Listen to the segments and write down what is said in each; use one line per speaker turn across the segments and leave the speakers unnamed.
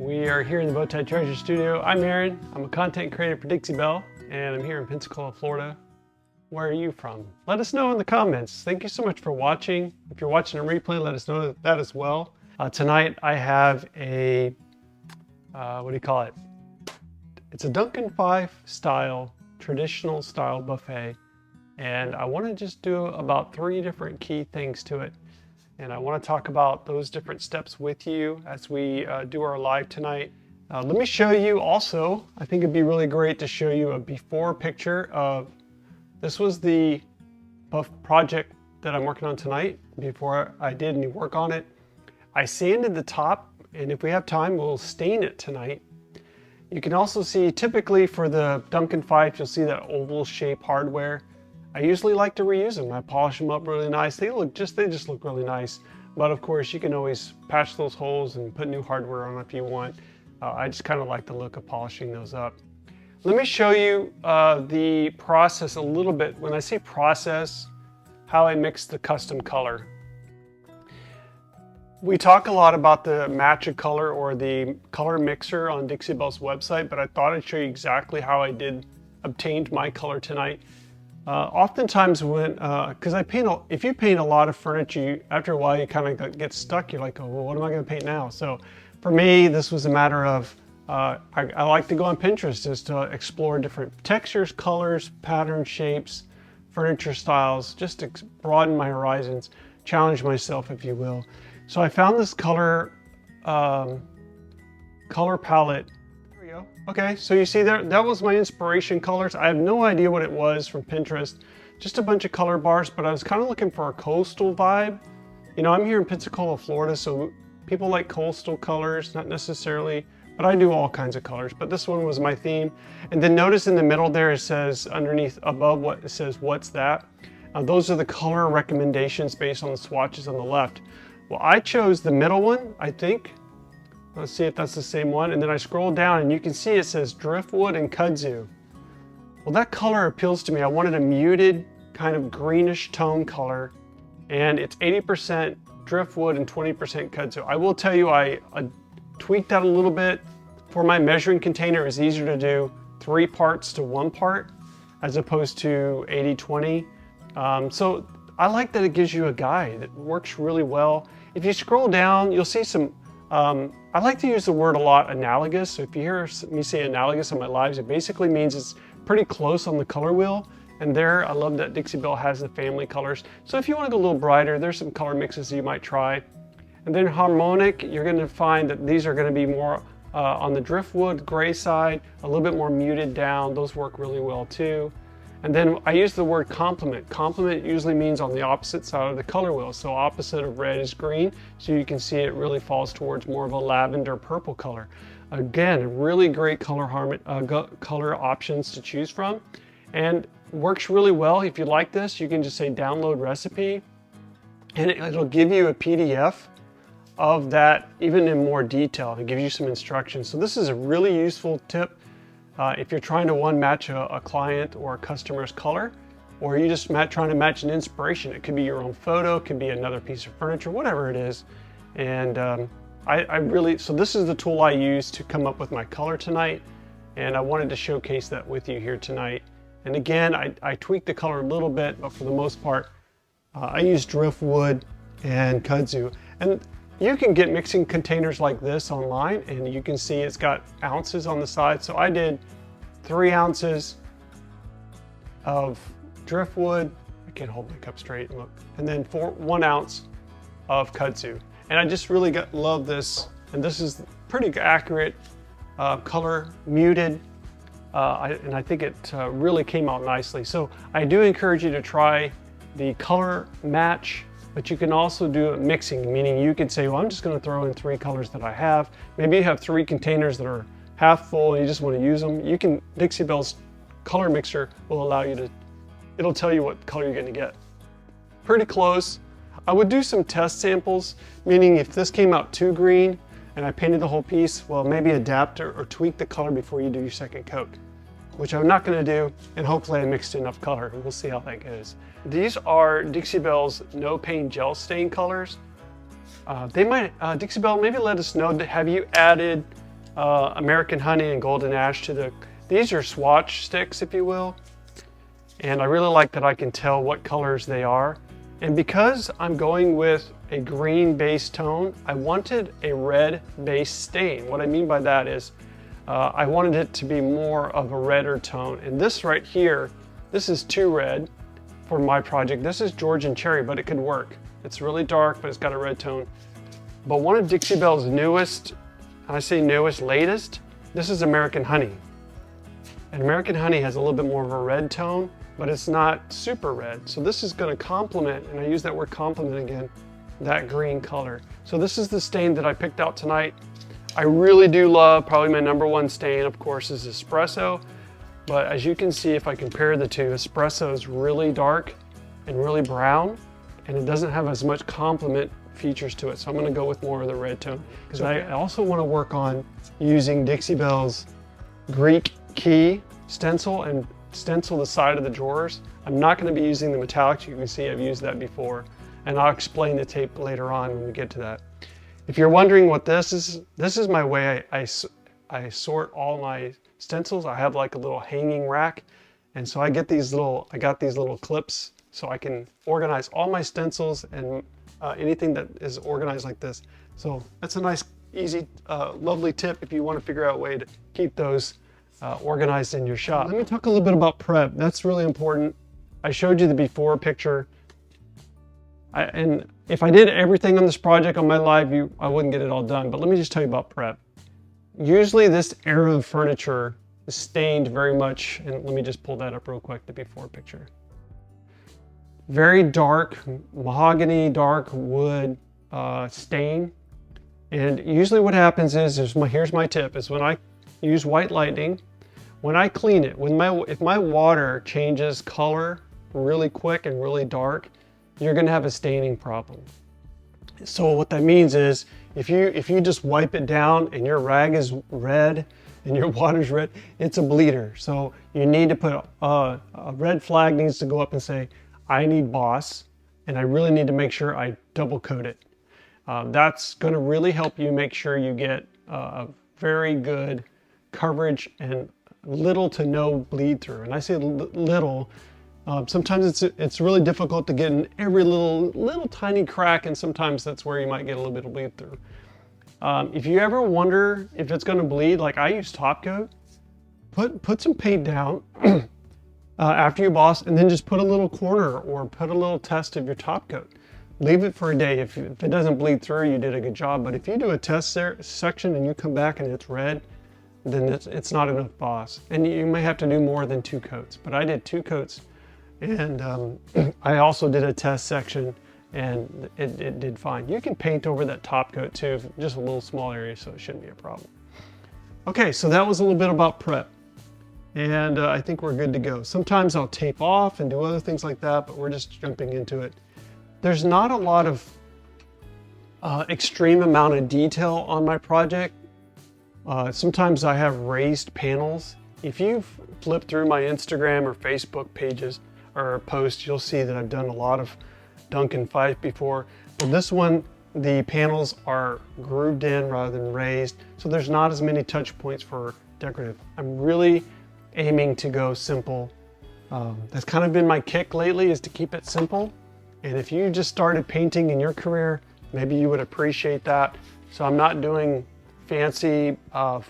We are here in the Bowtie Treasure Studio. I'm Aaron. I'm a content creator for Dixie Belle, and I'm here in Pensacola, Florida. Where are you from? Let us know in the comments. Thank you so much for watching. If you're watching a replay, let us know that as well. Tonight I have a, what do you call it? It's a Duncan Phyfe style, traditional style buffet. And I want to just do about 3 different key things to it. And I want to talk about those different steps with you as we do our live tonight. Let me show you also, I think it'd be really great to show you a before picture of, this was the buff project that I'm working on tonight before I did any work on it. I sanded the top, and if we have time, we'll stain it tonight. You can also see, typically for the Duncan Phyfe, you'll see that oval shape hardware. I usually like to reuse them. I polish them up really nice. They just look really nice. But of course, you can always patch those holes and put new hardware on if you want. I just kind of like the look of polishing those up. Let me show you the process a little bit. When I say process, how I mix the custom color. We talk a lot about the match a color or the color mixer on Dixie Belle's website, but I thought I'd show you exactly how I obtained my color tonight. Oftentimes when, because if you paint a lot of furniture, after a while you kind of get stuck. You're like, oh, well, what am I going to paint now? So for me, this was a matter of, I like to go on Pinterest just to explore different textures, colors, patterns, shapes, furniture styles, just to broaden my horizons, challenge myself, if you will. So I found this color palette. Okay, so you see there, that was my inspiration colors. I have no idea what it was from Pinterest. Just a bunch of color bars, but I was kind of looking for a coastal vibe. You know, I'm here in Pensacola, Florida, so people like coastal colors, not necessarily, but I do all kinds of colors. But this one was my theme. And then notice in the middle there, it says underneath, above what it says, what's that? Those are the color recommendations based on the swatches on the left. Well, I chose the middle one, I think. Let's see if that's the same one. And then I scroll down and you can see it says Driftwood and Kudzu. Well, that color appeals to me. I wanted a muted kind of greenish tone color, and it's 80% Driftwood and 20% Kudzu. I will tell you, I tweaked that a little bit. For my measuring container, it was easier to do 3 parts to 1 part as opposed to 80-20. So I like that it gives you a guide. It works really well. If you scroll down, you'll see some, I like to use the word a lot, analogous. So if you hear me say analogous on my lives, it basically means it's pretty close on the color wheel. And there, I love that Dixie Belle has the family colors. So if you want to go a little brighter, there's some color mixes that you might try. And then harmonic, you're going to find that these are going to be more on the Driftwood gray side, a little bit more muted down. Those work really well too. And then I use the word complement. Complement usually means on the opposite side of the color wheel. So opposite of red is green. So you can see it really falls towards more of a lavender purple color. Again, really great color options to choose from. And works really well. If you like this, you can just say download recipe, and it'll give you a PDF of that even in more detail. It gives you some instructions. So this is a really useful tip. If you're trying to match a client or a customer's color, or you're just trying to match an inspiration. It could be your own photo, it could be another piece of furniture, whatever it is. And so this is the tool I use to come up with my color tonight, and I wanted to showcase that with you here tonight. And again, I tweaked the color a little bit, but for the most part, I use Driftwood and Kudzu. And you can get mixing containers like this online, and you can see it's got ounces on the side. So I did 3 ounces of Driftwood. I can't hold my cup straight and look. And then 1 ounce of Kudzu. And I just really love this. And this is pretty accurate color, muted. And I think it really came out nicely. So I do encourage you to try the color match. But you can also do mixing, meaning you could say, well, I'm just going to throw in 3 colors that I have. Maybe you have 3 containers that are half full and you just want to use them. You can, Dixie Belle's color mixer will allow you to, it'll tell you what color you're going to get. Pretty close. I would do some test samples, meaning if this came out too green and I painted the whole piece, well, maybe adapt or tweak the color before you do your second coat, which I'm not going to do, and hopefully I mixed enough color, and we'll see how that goes. These are Dixie Belle's No Pain Gel Stain colors. Dixie Belle, maybe let us know, have you added American Honey and Golden Ash these are swatch sticks, if you will. And I really like that I can tell what colors they are. And because I'm going with a green base tone, I wanted a red base stain. What I mean by that is I wanted it to be more of a redder tone. And this right here, this is too red for my project. This is Georgian Cherry, but it could work. It's really dark, but it's got a red tone. But one of Dixie Belle's newest, and I say newest, latest, this is American Honey. And American Honey has a little bit more of a red tone, but it's not super red. So this is gonna complement, and I use that word complement again, that green color. So this is the stain that I picked out tonight. I really do love, probably my #1 stain, of course, is Espresso. But as you can see, if I compare the two, Espresso is really dark and really brown, and it doesn't have as much complement features to it. So I'm gonna go with more of the red tone. Because I also wanna work on using Dixie Belle's Greek key stencil and stencil the side of the drawers. I'm not going to be using the metallics. You can see I've used that before, and I'll explain the tape later on when we get to that. If you're wondering what this is my way I sort all my stencils. I have like a little hanging rack, and so I got these little clips so I can organize all my stencils and anything that is organized like this. So that's a nice, easy, lovely tip if you want to figure out a way to keep those organized in your shop. Let me talk a little bit about prep. That's really important. I showed you the before picture. And if I did everything on this project on my live view, I wouldn't get it all done. But let me just tell you about prep. Usually this era of furniture is stained very much, and let me just pull that up real quick, the before picture. Very dark mahogany, dark wood stain. And usually what happens is, here's my tip, is when I use white lightning, when I clean it, if my water changes color really quick and really dark, you're gonna have a staining problem. So what that means is, if you just wipe it down and your rag is red and your water's red, it's a bleeder. So you need to put a red flag needs to go up and say, I need Boss, and I really need to make sure I double coat it. That's gonna really help you make sure you get a very good coverage and little to no bleed through. And I say little, sometimes it's really difficult to get in every little tiny crack, and sometimes that's where you might get a little bit of bleed through. If you ever wonder if it's gonna bleed, like I use top coat, put some paint down after you boss, and then just put a little corner or put a little test of your top coat. Leave it for a day. If it doesn't bleed through, you did a good job. But if you do a test section and you come back and it's red, then it's not enough Boss. And you may have to do more than 2 coats. But I did 2 coats, and I also did a test section, and it did fine. You can paint over that top coat too, just a little small area, so it shouldn't be a problem. Okay, so that was a little bit about prep. And I think we're good to go. Sometimes I'll tape off and do other things like that, but we're just jumping into it. There's not a lot of extreme amount of detail on my project. Sometimes I have raised panels. If you flip through my Instagram or Facebook pages or posts, you'll see that I've done a lot of Duncan Phyfe before. But this one, the panels are grooved in rather than raised, so there's not as many touch points for decorative. I'm really aiming to go simple. That's kind of been my kick lately, is to keep it simple. And if you just started painting in your career, maybe you would appreciate that. So I'm not doing fancy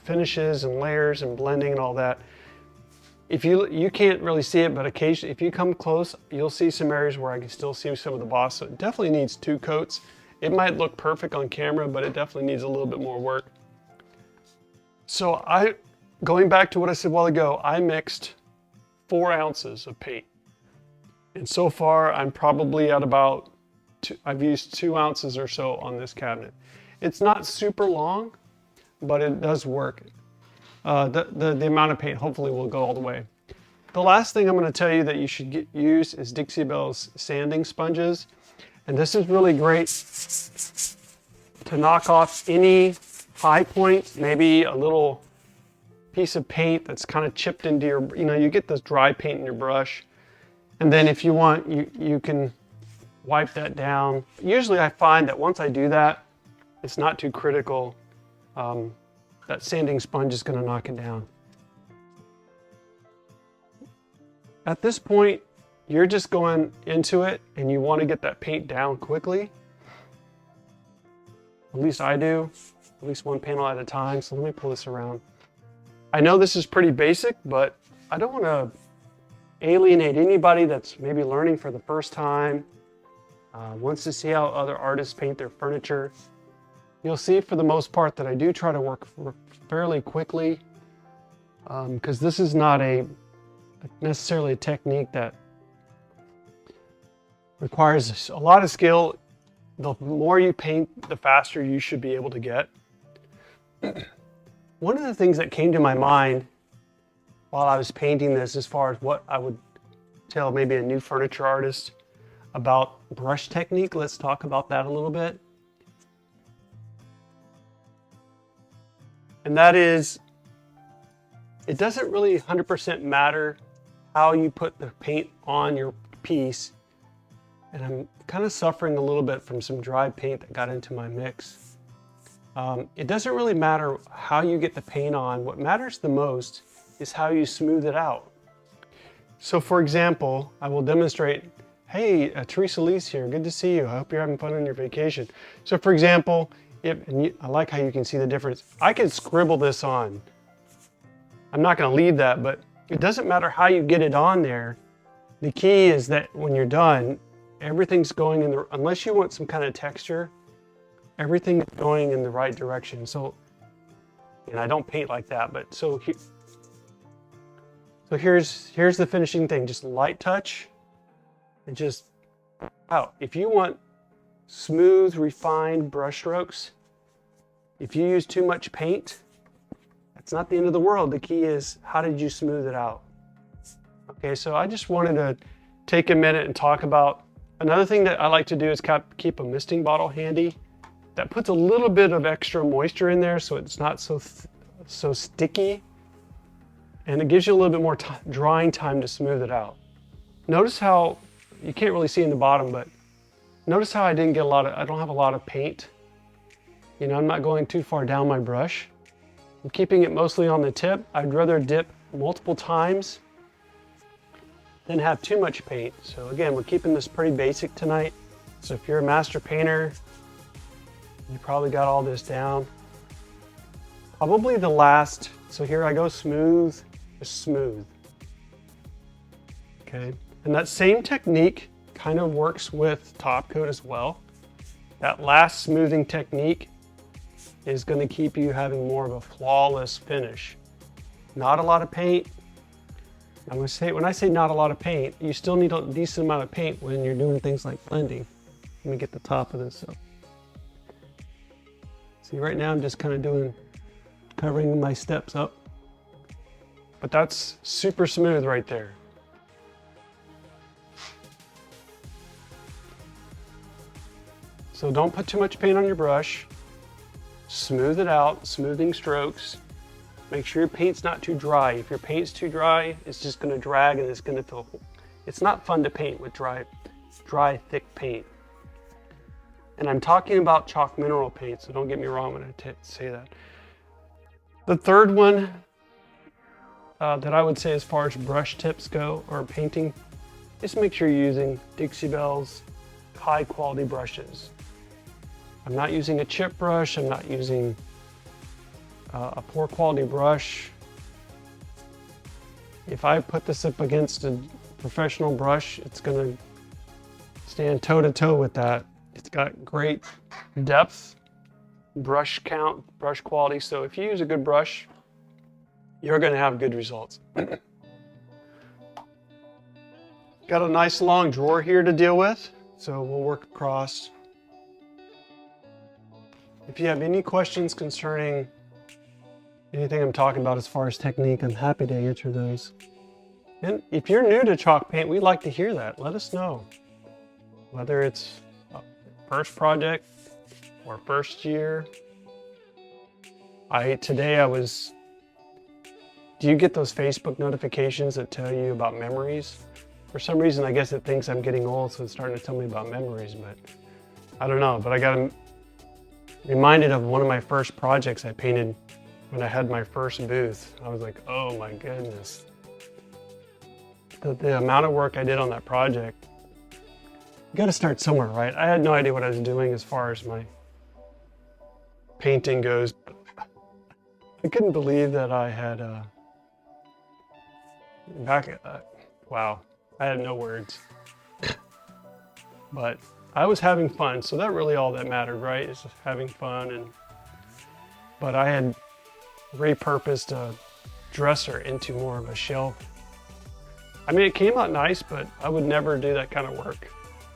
finishes and layers and blending and all that. If you can't really see it, but occasionally, if you come close, you'll see some areas where I can still see some of the Boss. So it definitely needs 2 coats. It might look perfect on camera, but it definitely needs a little bit more work. So going back to what I said a while ago, I mixed 4 ounces of paint. And so far, I'm probably at about, I've used 2 ounces or so on this cabinet. It's not super long, but it does work. The amount of paint hopefully will go all the way. The last thing I'm going to tell you that you should use is Dixie Belle's sanding sponges. And this is really great to knock off any high point, maybe a little piece of paint that's kind of chipped into your, you get this dry paint in your brush. And then if you want, you can wipe that down. Usually I find that once I do that, it's not too critical. that sanding sponge is going to knock it down. At this point, you're just going into it and you want to get that paint down quickly. At least I do, at least one panel at a time. So let me pull this around. I know this is pretty basic, but I don't want to alienate anybody that's maybe learning for the first time, wants to see how other artists paint their furniture. You'll see for the most part that I do try to work fairly quickly, because this is not necessarily a technique that requires a lot of skill. The more you paint, the faster you should be able to get. One of the things that came to my mind while I was painting this, as far as what I would tell maybe a new furniture artist about brush technique, let's talk about that a little bit. And that is, it doesn't really 100% matter how you put the paint on your piece. And I'm kind of suffering a little bit from some dry paint that got into my mix. It doesn't really matter how you get the paint on. What matters the most is how you smooth it out. So for example, I will demonstrate, hey, Teresa Lee's here, good to see you. I hope you're having fun on your vacation. So for example, I like how you can see the difference. I could scribble this on. I'm not gonna leave that, but it doesn't matter how you get it on there. The key is that when you're done, everything's going in the, unless you want some kind of texture, everything's going in the right direction. So, and I don't paint like that, but so here's the finishing thing. Just light touch and just out. If you want smooth, refined brush strokes, if you use too much paint, that's not the end of the world. The key is, how did you smooth it out? Okay, so I just wanted to take a minute and talk about, another thing that I like to do is keep a misting bottle handy. That puts a little bit of extra moisture in there so it's not so sticky. And it gives you a little bit more drying time to smooth it out. Notice how, you can't really see in the bottom, but notice how I don't have a lot of paint. You know, I'm not going too far down my brush. I'm keeping it mostly on the tip. I'd rather dip multiple times than have too much paint. So again, we're keeping this pretty basic tonight. So if you're a master painter, you probably got all this down. Probably the last, so here I go smooth, just smooth. Okay, and that same technique kind of works with top coat as well. That last smoothing technique is going to keep you having more of a flawless finish. Not a lot of paint. I'm going to say, when I say not a lot of paint, you still need a decent amount of paint when you're doing things like blending. Let me get the top of this up. See, right now I'm just kind of covering my steps up. But that's super smooth right there. So don't put too much paint on your brush. Smooth it out, smoothing strokes. Make sure your paint's not too dry. If your paint's too dry, it's just gonna drag and it's gonna feel, it's not fun to paint with dry, thick paint. And I'm talking about chalk mineral paint, so don't get me wrong when I say that. The third one that I would say as far as brush tips go, or painting, is make sure you're using Dixie Belle's high quality brushes. I'm not using a chip brush, I'm not using a poor quality brush. If I put this up against a professional brush, it's gonna stand toe to toe with that. It's got great depth, brush count, brush quality. So if you use a good brush, you're gonna have good results. Got a nice long drawer here to deal with, so we'll work across. If you have any questions concerning anything I'm talking about as far as technique, I'm happy to answer those. And if you're new to chalk paint, we'd like to hear that. Let us know. Whether it's a first project or first year. Do you get those Facebook notifications that tell you about memories? For some reason, I guess it thinks I'm getting old, so it's starting to tell me about memories, but I don't know. But I got reminded of one of my first projects I painted when I had my first booth. I was like, oh my goodness. The amount of work I did on that project. You gotta start somewhere, right? I had no idea what I was doing as far as my painting goes. I couldn't believe that I had, wow, I had no words. But I was having fun, so that really all that mattered, right? Is just having fun. But I had repurposed a dresser into more of a shelf. I mean, it came out nice, but I would never do that kind of work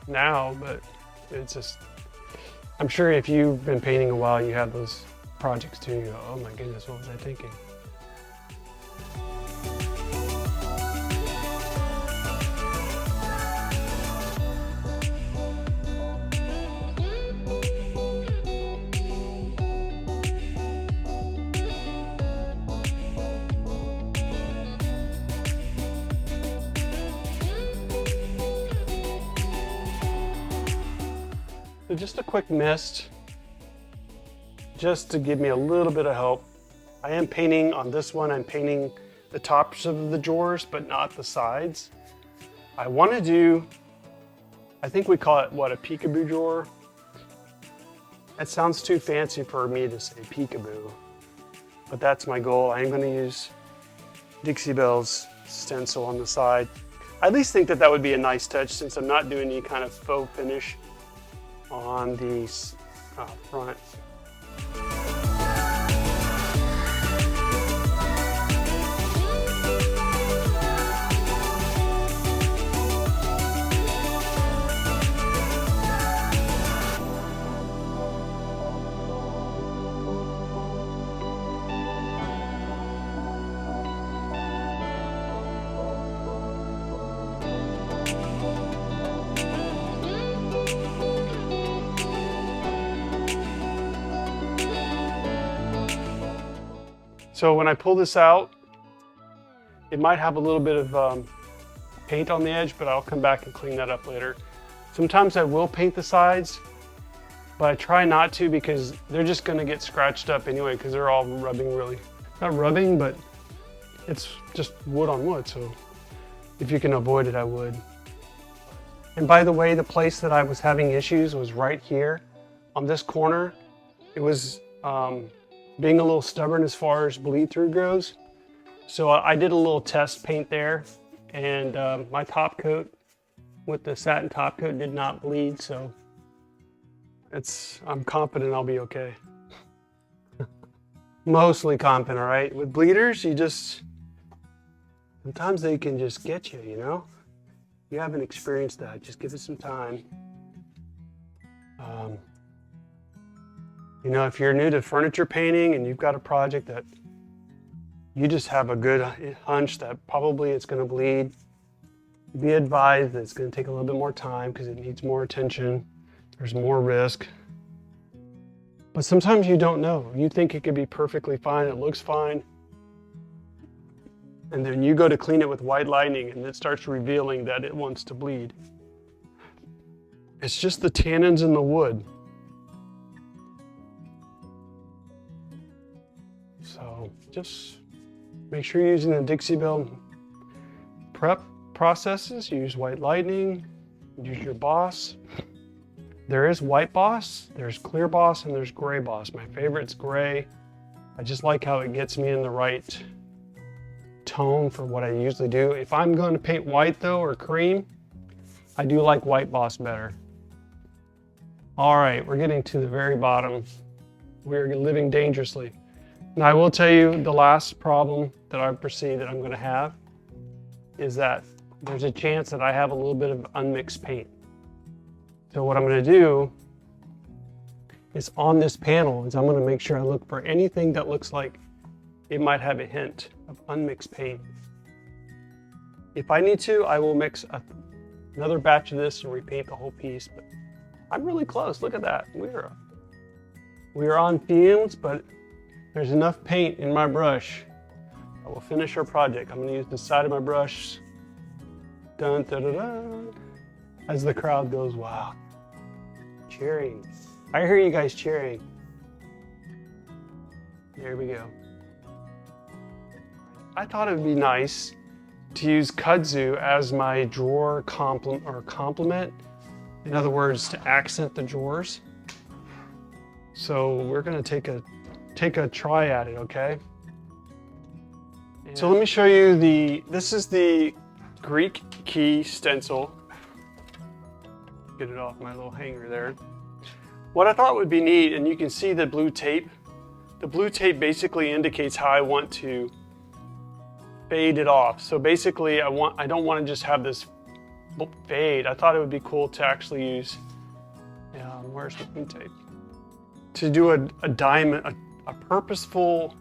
now, but it's just, I'm sure if you've been painting a while, you have those projects too. You go, oh my goodness, what was I thinking? So just a quick mist, just to give me a little bit of help. I am painting on this one, I'm painting the tops of the drawers, but not the sides. I want to do, I think we call it, what, a peekaboo drawer? That sounds too fancy for me to say peekaboo, but that's my goal. I am going to use Dixie Belle's stencil on the side. I at least think that that would be a nice touch since I'm not doing any kind of faux finish on the front. So when I pull this out, it might have a little bit of paint on the edge, but I'll come back and clean that up later. Sometimes I will paint the sides, but I try not to because they're just gonna get scratched up anyway because they're all rubbing really. Not rubbing, but it's just wood on wood, so if you can avoid it, I would. And by the way, the place that I was having issues was right here on this corner. It was being a little stubborn as far as bleed through goes. So I did a little test paint there, and my top coat with the satin top coat did not bleed, so I'm confident I'll be okay. Mostly confident, all right? With bleeders, sometimes they can just get you, you know? You haven't experienced that, just give it some time. You know, if you're new to furniture painting and you've got a project that you just have a good hunch that probably it's going to bleed, be advised that it's going to take a little bit more time because it needs more attention. There's more risk. But sometimes you don't know. You think it could be perfectly fine, it looks fine. And then you go to clean it with white lightning and it starts revealing that it wants to bleed. It's just the tannins in the wood. So just make sure you're using the Dixie Belle prep processes. Use white lightning, use your boss. There is white boss, there's clear boss, and there's gray boss. My favorite's gray. I just like how it gets me in the right tone for what I usually do. If I'm going to paint white though, or cream, I do like white boss better. All right, we're getting to the very bottom. We're living dangerously. Now I will tell you the last problem that I foresee that I'm going to have is that there's a chance that I have a little bit of unmixed paint. So what I'm going to do is on this panel is I'm going to make sure I look for anything that looks like it might have a hint of unmixed paint. If I need to, I will mix another batch of this and repaint the whole piece, but I'm really close. Look at that. We are on fumes, but there's enough paint in my brush. I will finish our project. I'm going to use the side of my brush. Dun, dun, dun, dun, as the crowd goes wild. Cheering. I hear you guys cheering. There we go. I thought it would be nice to use Kudzu as my drawer complement. In other words, to accent the drawers. So we're gonna take a try at it, okay? So let me show you this is the Greek key stencil. Get it off my little hanger there. What I thought would be neat, and you can see the blue tape. The blue tape basically indicates how I want to fade it off. So basically I don't want to just have this fade. I thought it would be cool to actually use, where's the blue tape? To do a diamond, a purposeful,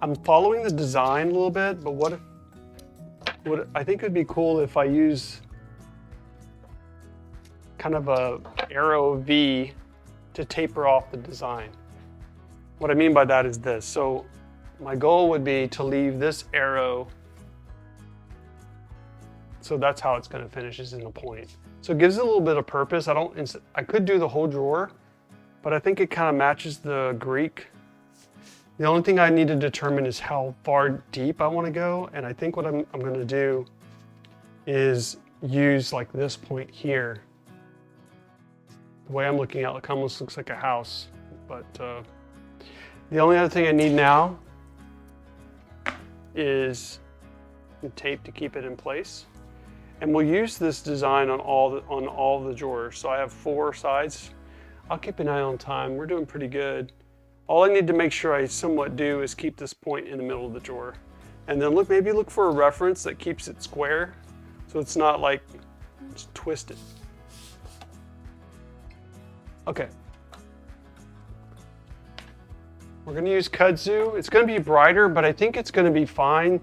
I'm following the design a little bit, but what I think it would be cool if I use kind of a arrow V to taper off the design. What I mean by that is this. So my goal would be to leave this arrow, so that's how it's going to finish, is in a point. So it gives it a little bit of purpose. I could do the whole drawer, but I think it kind of matches the Greek. The only thing I need to determine is how far deep I want to go, and I think what I'm going to do is use like this point here. The way I'm looking at it almost looks like a house, but the only other thing I need now is the tape to keep it in place. And we'll use this design on all the drawers. So I have 4 sides. I'll keep an eye on time. We're doing pretty good. All I need to make sure I somewhat do is keep this point in the middle of the drawer. And then maybe look for a reference that keeps it square, so it's not like it's twisted. Okay. We're gonna use Kudzu. It's gonna be brighter, but I think it's gonna be fine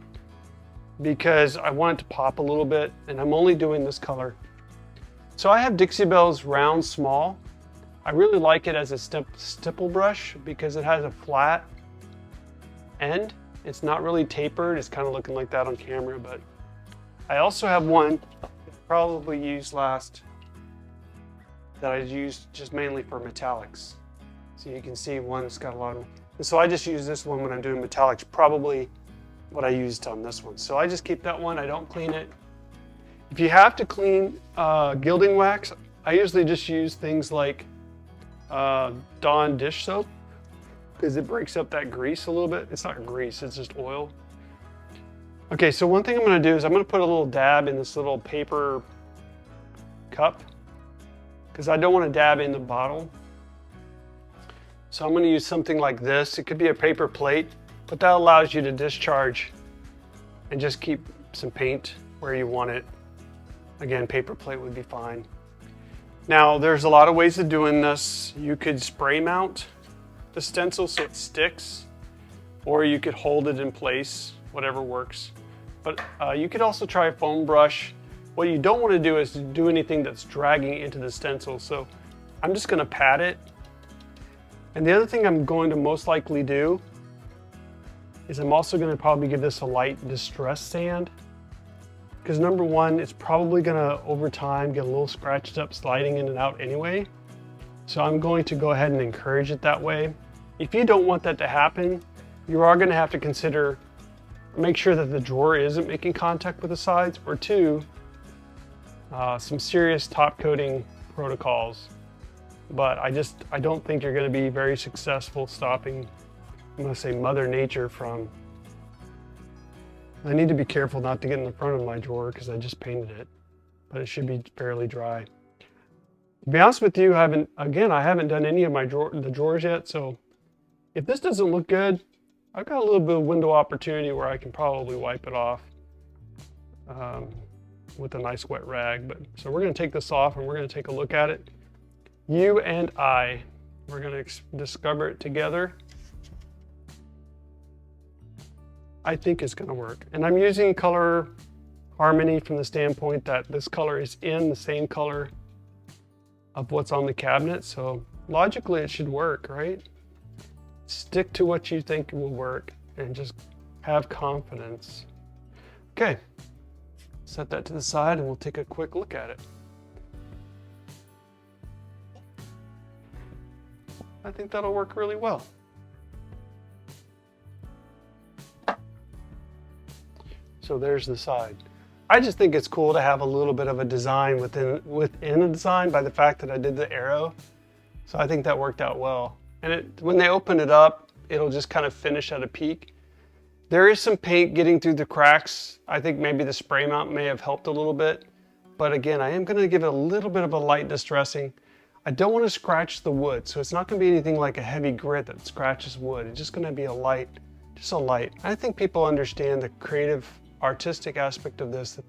because I want it to pop a little bit, and I'm only doing this color. So I have Dixie Belle's Round Small. I really like it as a stipple brush because it has a flat end. It's not really tapered. It's kind of looking like that on camera, but I also have one that I probably used last that I used just mainly for metallics. So you can see one that's got a lot of, and so I just use this one when I'm doing metallics, probably what I used on this one. So I just keep that one, I don't clean it. If you have to clean gilding wax, I usually just use things like Dawn dish soap because it breaks up that grease a little bit. It's not grease, it's just oil. Okay, so one thing I'm gonna do is I'm gonna put a little dab in this little paper cup because I don't want to dab in the bottle. So I'm gonna use something like this. It could be a paper plate, but that allows you to discharge and just keep some paint where you want it. Again, paper plate would be fine. Now, there's a lot of ways of doing this. You could spray mount the stencil so it sticks, or you could hold it in place, whatever works. But you could also try a foam brush. What you don't want to do is do anything that's dragging into the stencil. So I'm just gonna pat it. And the other thing I'm going to most likely do is I'm also gonna probably give this a light distress sand. Because number one, it's probably gonna, over time, get a little scratched up sliding in and out anyway. So I'm going to go ahead and encourage it that way. If you don't want that to happen, you are gonna have to consider, make sure that the drawer isn't making contact with the sides, or 2, some serious top coating protocols. But I don't think you're gonna be very successful stopping, I'm gonna say, Mother Nature from, I need to be careful not to get in the front of my drawer because I just painted it, but it should be fairly dry. To be honest with you, I haven't done any of the drawers yet, so if this doesn't look good, I've got a little bit of window opportunity where I can probably wipe it off with a nice wet rag. But so we're gonna take this off and we're gonna take a look at it. You and we're gonna discover it together. I think it's gonna work. And I'm using color harmony from the standpoint that this color is in the same color of what's on the cabinet. So logically it should work, right? Stick to what you think will work and just have confidence. Okay, set that to the side and we'll take a quick look at it. I think that'll work really well. So there's the side. I just think it's cool to have a little bit of a design within a design by the fact that I did the arrow. So I think that worked out well. And when they open it up, it'll just kind of finish at a peak. There is some paint getting through the cracks. I think maybe the spray mount may have helped a little bit. But again, I am going to give it a little bit of a light distressing. I don't want to scratch the wood, so it's not going to be anything like a heavy grit that scratches wood. It's just going to be a light, just a light. I think people understand the creative, artistic aspect of this.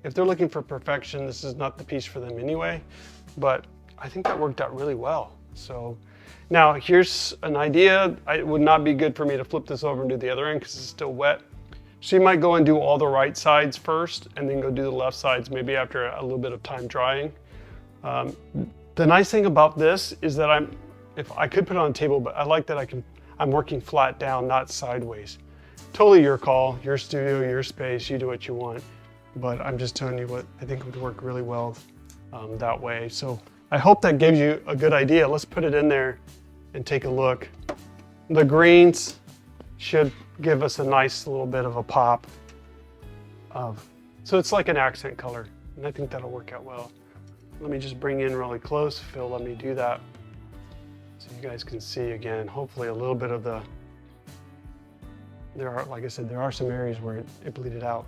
If they're looking for perfection, this is not the piece for them anyway. But I think that worked out really well. So now here's an idea. It would not be good for me to flip this over and do the other end because it's still wet. So you might go and do all the right sides first and then go do the left sides maybe after a little bit of time drying. The nice thing about this is that if I could put it on a table, but I like that I'm working flat down, not sideways. Totally your call, your studio, your space, you do what you want. But I'm just telling you what I think would work really well that way. So I hope that gives you a good idea. Let's put it in there and take a look. The greens should give us a nice little bit of a pop so it's like an accent color, and I think that'll work out well. Let me just bring in really close. Phil, let me do that so you guys can see again, hopefully a little bit of like I said, there are some areas where it bleeded out.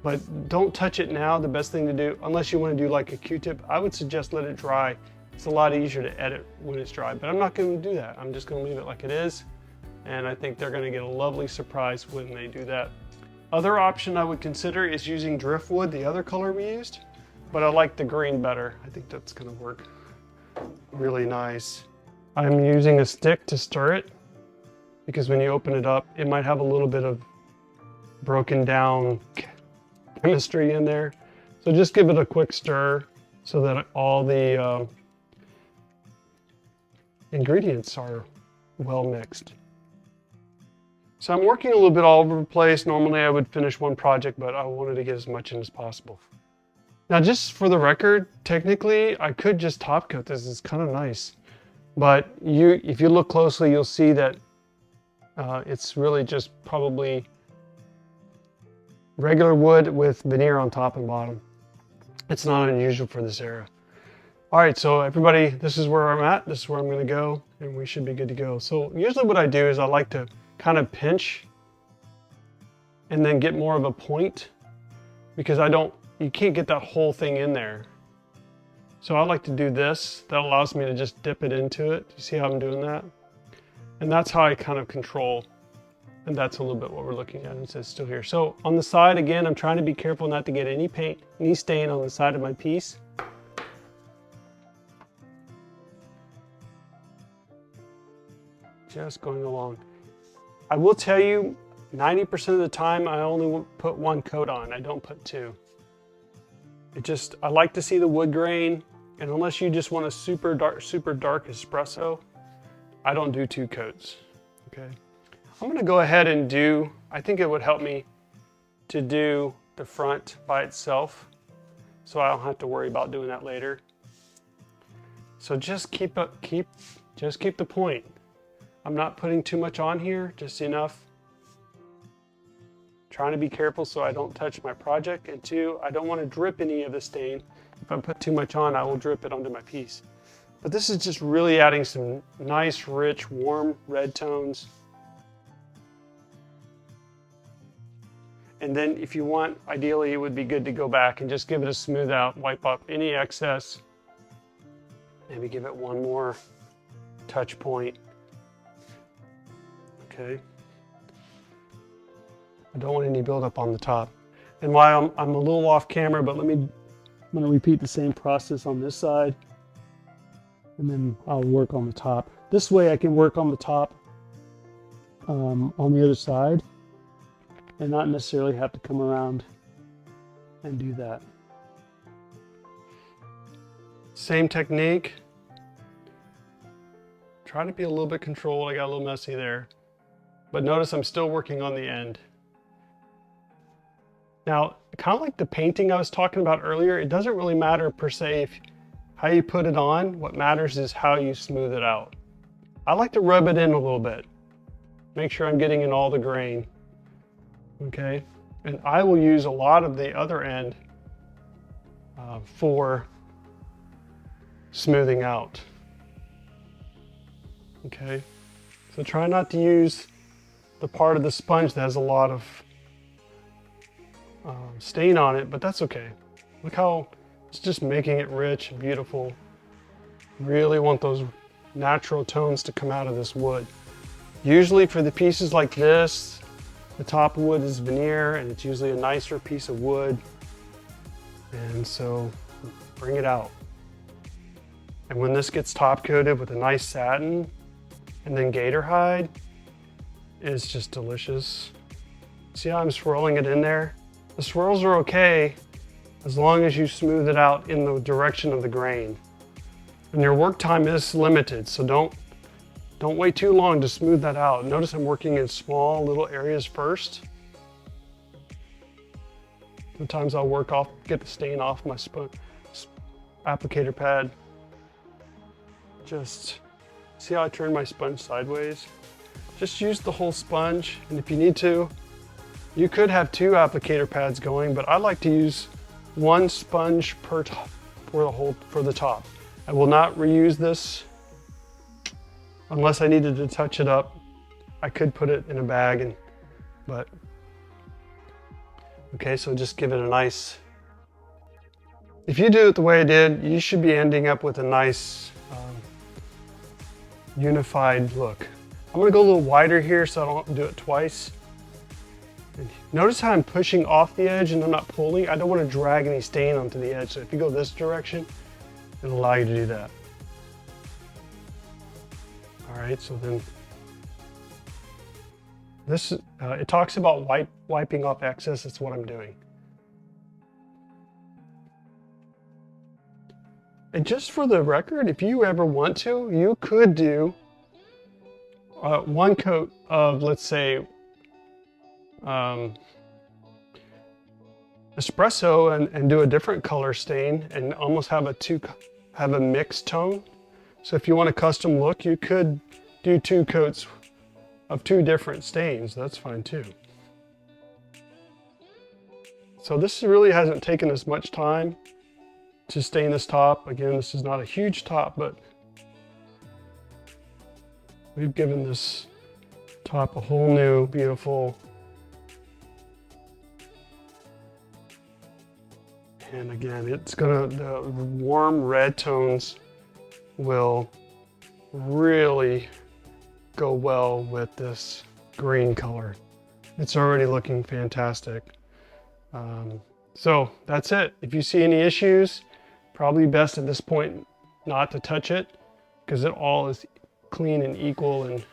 But don't touch it now. The best thing to do, unless you want to do like a Q-tip, I would suggest let it dry. It's a lot easier to edit when it's dry, but I'm not going to do that. I'm just going to leave it like it is. And I think they're going to get a lovely surprise when they do that. Other option I would consider is using Driftwood, the other color we used, but I like the green better. I think that's going to work really nice. I'm using a stick to stir it because when you open it up, it might have a little bit of broken down chemistry in there. So just give it a quick stir so that all the ingredients are well mixed. So I'm working a little bit all over the place. Normally I would finish one project, but I wanted to get as much in as possible. Now just for the record, technically I could just top coat this. It's kind of nice. But if you look closely, you'll see that it's really just probably regular wood with veneer on top and bottom. It's not unusual for this era. All right, so everybody, this is where I'm at. This is where I'm gonna go, and we should be good to go. So usually what I do is I like to kind of pinch and then get more of a point because you can't get that whole thing in there. So I like to do this. That allows me to just dip it into it. You see how I'm doing that? And that's how I kind of control. And that's a little bit what we're looking at. It says still here. So on the side, again, I'm trying to be careful not to get any paint, any stain on the side of my piece. Just going along. I will tell you, 90% of the time, I only put one coat on. I don't put two. I like to see the wood grain. And unless you just want a super dark espresso, I don't do two coats, okay? I'm gonna go ahead and I think it would help me to do the front by itself so I don't have to worry about doing that later. So just keep the point. I'm not putting too much on here, just enough. Trying to be careful so I don't touch my project. And two, I don't want to drip any of the stain. If I put too much on, I will drip it onto my piece. But this is just really adding some nice, rich, warm red tones. And then if you want, ideally it would be good to go back and just give it a smooth out, wipe off any excess. Maybe give it one more touch point. Okay. I don't want any buildup on the top. And while I'm a little off camera, but I'm gonna repeat the same process on this side. And then I'll work on the top. This way I can work on the top on the other side and not necessarily have to come around and do that. Same technique. Try to be a little bit controlled. I got a little messy there. But notice I'm still working on the end. Now, kind of like the painting I was talking about earlier, it doesn't really matter per se how you put it on. What matters is how you smooth it out. I like to rub it in a little bit. Make sure I'm getting in all the grain. okay? And I will use a lot of the other end for smoothing out, okay? So try not to use the part of the sponge that has a lot of stain on it, but that's okay. Look how it's just making it rich and beautiful. Really want those natural tones to come out of this wood. Usually for the pieces like this, the top of wood is veneer and it's usually a nicer piece of wood. And so bring it out. And when this gets top coated with a nice satin and then gator hide, it's just delicious. See how I'm swirling it in there? The swirls are okay as long as you smooth it out in the direction of the grain. And your work time is limited, so don't wait too long to smooth that out. Notice I'm working in small little areas first. Sometimes I'll get the stain off my applicator pad. Just see how I turn my sponge sideways? Just use the whole sponge, and if you need to, you could have 2 applicator pads going, but I like to use 1 sponge per top for the top. I will not reuse this unless I needed to touch it up. I could put it in a bag, but okay, so just give it a nice, if you do it the way I did, you should be ending up with a nice unified look. I'm gonna go a little wider here so I don't do it twice. And notice how I'm pushing off the edge and I'm not pulling. I don't want to drag any stain onto the edge, so if you go this direction, it'll allow you to do that. All right, so then this, it talks about wiping off excess. That's what I'm doing. And just for the record, if you ever want to, you could do 1 coat of, let's say, espresso and do a different color stain and almost have a mixed tone. So if you want a custom look, you could do 2 coats of 2 different stains. That's fine too. So this really hasn't taken as much time to stain this top. Again, this is not a huge top, but we've given this top a whole new beautiful, and again, the warm red tones will really go well with this green color. It's already looking fantastic. So that's it. If you see any issues, probably best at this point not to touch it because it all is clean and equal and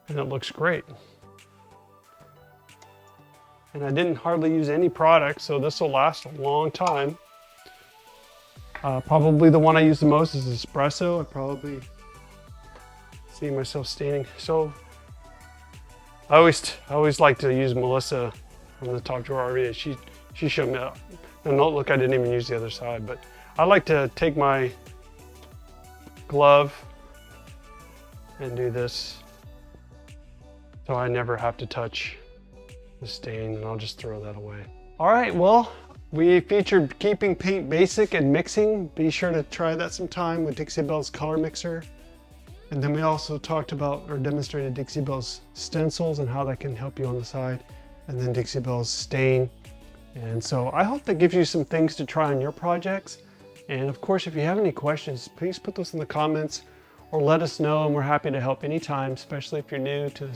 it looks great. And I didn't hardly use any product, so this will last a long time. Probably the one I use the most is espresso. I probably see myself staining. So I always like to use Melissa from the top drawer already. She showed me that. And look, I didn't even use the other side, but I like to take my glove and do this so I never have to touch the stain, and I'll just throw that away. All right, well, we featured keeping paint basic and mixing. Be sure to try that sometime with Dixie Belle's color mixer. And then we also talked about or demonstrated Dixie Belle's stencils and how that can help you on the side, and then Dixie Belle's stain. And so I hope that gives you some things to try on your projects. And of course, if you have any questions, please put those in the comments or let us know, and we're happy to help anytime, especially if you're new to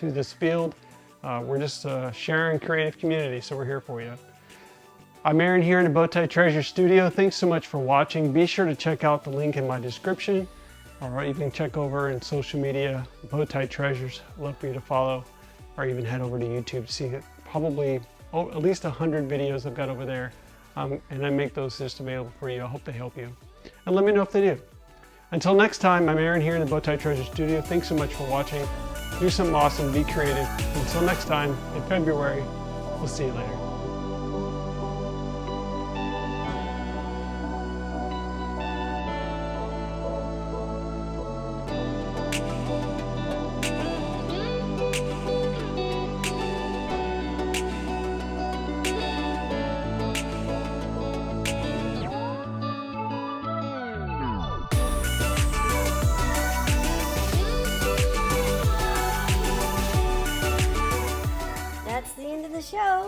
this field. We're just a sharing creative community, so we're here for you. I'm Aaron here in the Bowtie Treasure Studio. Thanks so much for watching. Be sure to check out the link in my description, or you can check over in social media, Bowtie Treasures. I'd love for you to follow, or even head over to YouTube to see it. Probably at least 100 videos I've got over there, and I make those just available for you. I hope they help you, and let me know if they do. Until next time, I'm Aaron here in the Bowtie Treasure Studio. Thanks so much for watching. Do something awesome, be creative. Until next time, in February, we'll see you later.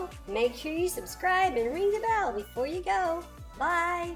video, make sure you subscribe and ring the bell before you go. Bye!